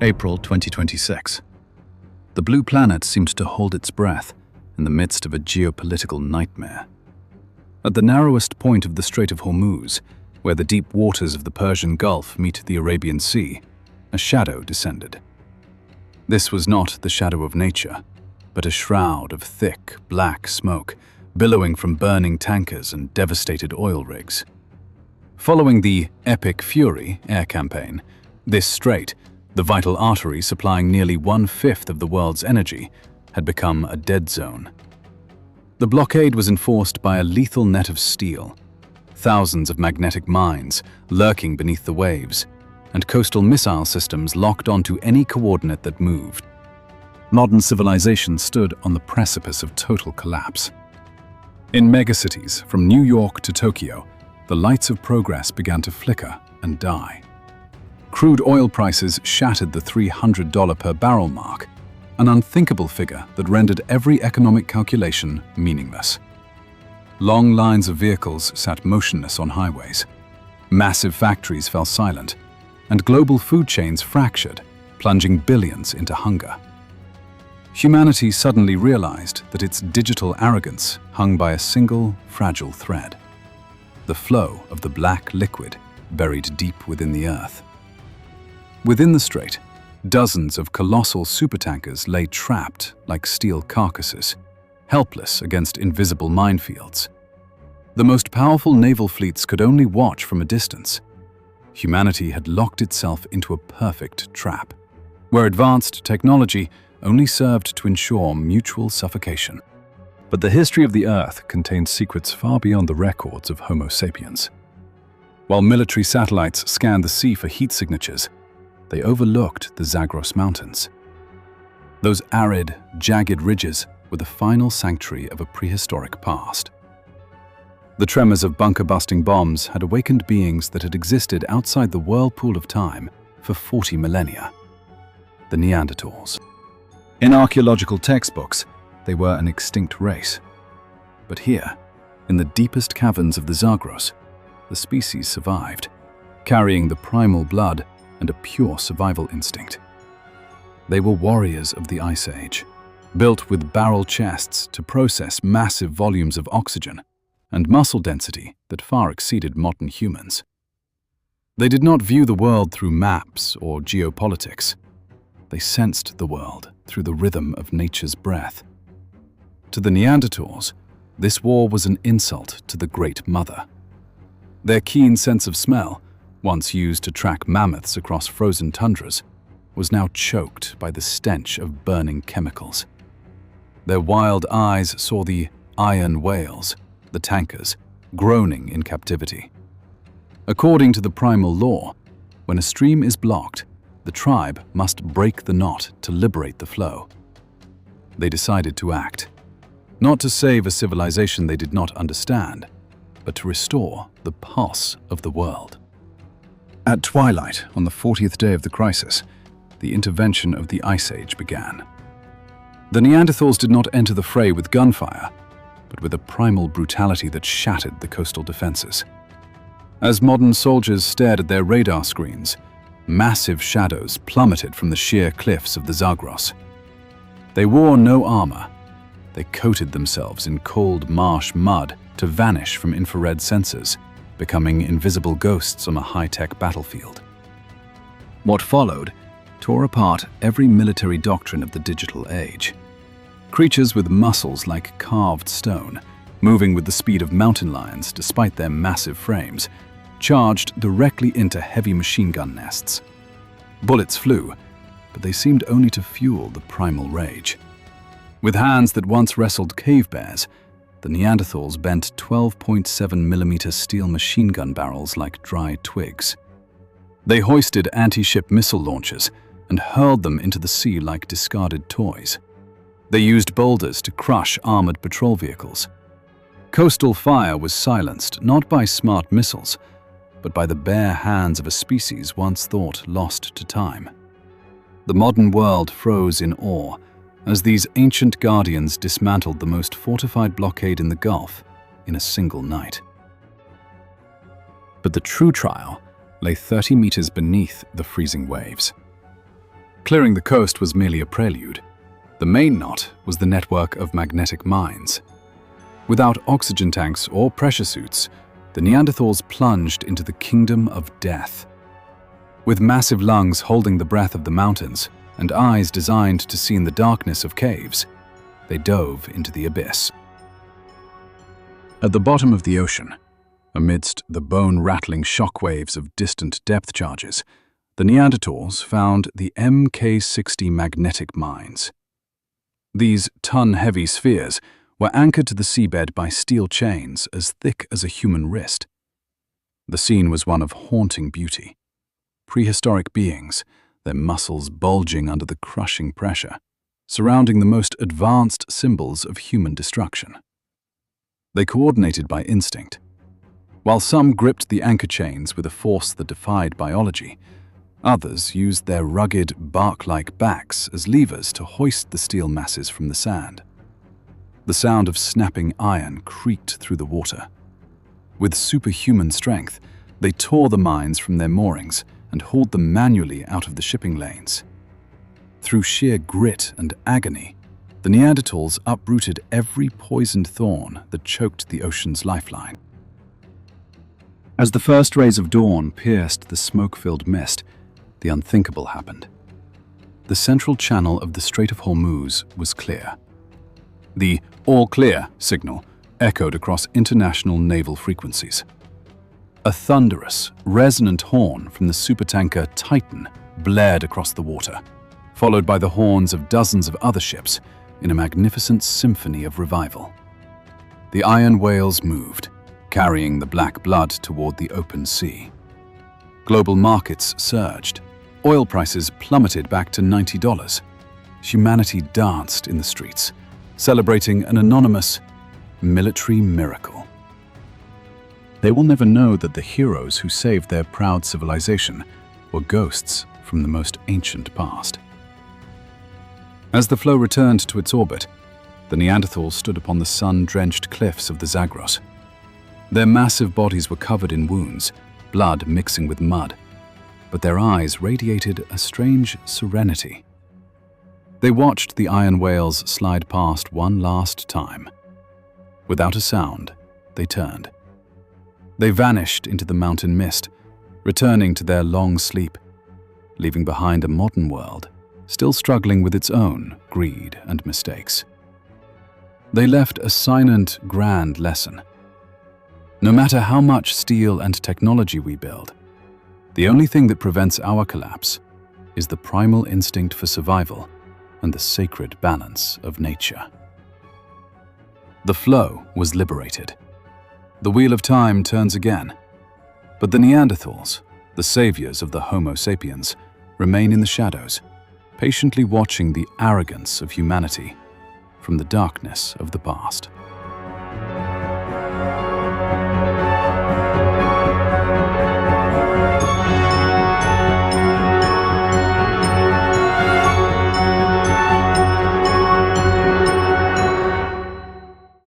April 2026. The blue planet seems to hold its breath in the midst of a geopolitical nightmare. At the narrowest point of the Strait of Hormuz, where the deep waters of the Persian Gulf meet the Arabian Sea, a shadow descended. This was not the shadow of nature, but a shroud of thick, black smoke billowing from burning tankers and devastated oil rigs. Following the Epic Fury air campaign, this strait, the vital artery supplying nearly 1/5 of the world's energy, had become a dead zone. The blockade was enforced by a lethal net of steel, thousands of magnetic mines lurking beneath the waves, and coastal missile systems locked onto any coordinate that moved. Modern civilization stood on the precipice of total collapse. In megacities, from New York to Tokyo, the lights of progress began to flicker and die. Crude oil prices shattered the $300 per barrel mark, an unthinkable figure that rendered every economic calculation meaningless. Long lines of vehicles sat motionless on highways. Massive factories fell silent, and global food chains fractured, plunging billions into hunger. Humanity suddenly realized that its digital arrogance hung by a single, fragile thread: the flow of the black liquid buried deep within the earth. Within the strait, dozens of colossal supertankers lay trapped like steel carcasses, helpless against invisible minefields. The most powerful naval fleets could only watch from a distance. Humanity had locked itself into a perfect trap, where advanced technology only served to ensure mutual suffocation. But the history of the Earth contains secrets far beyond the records of Homo sapiens. While military satellites scanned the sea for heat signatures, they overlooked the Zagros Mountains. Those arid, jagged ridges were the final sanctuary of a prehistoric past. The tremors of bunker-busting bombs had awakened beings that had existed outside the whirlpool of time for 40 millennia: the Neanderthals. In archaeological textbooks, they were an extinct race. But here, in the deepest caverns of the Zagros, the species survived, carrying the primal blood and a pure survival instinct. They were warriors of the Ice Age, built with barrel chests to process massive volumes of oxygen and muscle density that far exceeded modern humans. They did not view the world through maps or geopolitics. They sensed the world through the rhythm of nature's breath. To the Neanderthals, this war was an insult to the Great Mother. Their keen sense of smell, once used to track mammoths across frozen tundras, was now choked by the stench of burning chemicals. Their wild eyes saw the iron whales, the tankers, groaning in captivity. According to the primal law, when a stream is blocked, the tribe must break the knot to liberate the flow. They decided to act, not to save a civilization they did not understand, but to restore the pulse of the world. At twilight, on the 40th day of the crisis, the intervention of the Ice Age began. The Neanderthals did not enter the fray with gunfire, but with a primal brutality that shattered the coastal defenses. As modern soldiers stared at their radar screens, massive shadows plummeted from the sheer cliffs of the Zagros. They wore no armor. They coated themselves in cold marsh mud to vanish from infrared sensors, becoming invisible ghosts on a high-tech battlefield. What followed tore apart every military doctrine of the digital age. Creatures with muscles like carved stone, moving with the speed of mountain lions despite their massive frames, charged directly into heavy machine gun nests. Bullets flew, but they seemed only to fuel the primal rage. With hands that once wrestled cave bears, the Neanderthals bent 12.7mm steel machine gun barrels like dry twigs. They hoisted anti-ship missile launchers and hurled them into the sea like discarded toys. They used boulders to crush armored patrol vehicles. Coastal fire was silenced not by smart missiles, but by the bare hands of a species once thought lost to time. The modern world froze in awe as these ancient guardians dismantled the most fortified blockade in the Gulf in a single night. But the true trial lay 30 meters beneath the freezing waves. Clearing the coast was merely a prelude. The main knot was the network of magnetic mines. Without oxygen tanks or pressure suits, the Neanderthals plunged into the kingdom of death. With massive lungs holding the breath of the mountains and eyes designed to see in the darkness of caves, they dove into the abyss. At the bottom of the ocean, amidst the bone-rattling shockwaves of distant depth charges, the Neanderthals found the Mk60 magnetic mines. These ton-heavy spheres were anchored to the seabed by steel chains as thick as a human wrist. The scene was one of haunting beauty. Prehistoric beings, their muscles bulging under the crushing pressure, surrounding the most advanced symbols of human destruction. They coordinated by instinct. While some gripped the anchor chains with a force that defied biology, others used their rugged, bark-like backs as levers to hoist the steel masses from the sand. The sound of snapping iron creaked through the water. With superhuman strength, they tore the mines from their moorings and hauled them manually out of the shipping lanes. Through sheer grit and agony, the Neanderthals uprooted every poisoned thorn that choked the ocean's lifeline. As the first rays of dawn pierced the smoke-filled mist, the unthinkable happened. The central channel of the Strait of Hormuz was clear. The "all clear" signal echoed across international naval frequencies. A thunderous, resonant horn from the supertanker Titan blared across the water, followed by the horns of dozens of other ships in a magnificent symphony of revival. The iron whales moved, carrying the black blood toward the open sea. Global markets surged. Oil prices plummeted back to $90. Humanity danced in the streets, celebrating an anonymous military miracle. They will never know that the heroes who saved their proud civilization were ghosts from the most ancient past. As the flow returned to its orbit, the Neanderthals stood upon the sun-drenched cliffs of the Zagros. Their massive bodies were covered in wounds, blood mixing with mud, but their eyes radiated a strange serenity. They watched the iron whales slide past one last time. Without a sound, they turned. They vanished into the mountain mist, returning to their long sleep, leaving behind a modern world still struggling with its own greed and mistakes. They left a silent, grand lesson. No matter how much steel and technology we build, the only thing that prevents our collapse is the primal instinct for survival and the sacred balance of nature. The flow was liberated. The wheel of time turns again. But the Neanderthals, the saviors of the Homo sapiens, remain in the shadows, patiently watching the arrogance of humanity from the darkness of the past.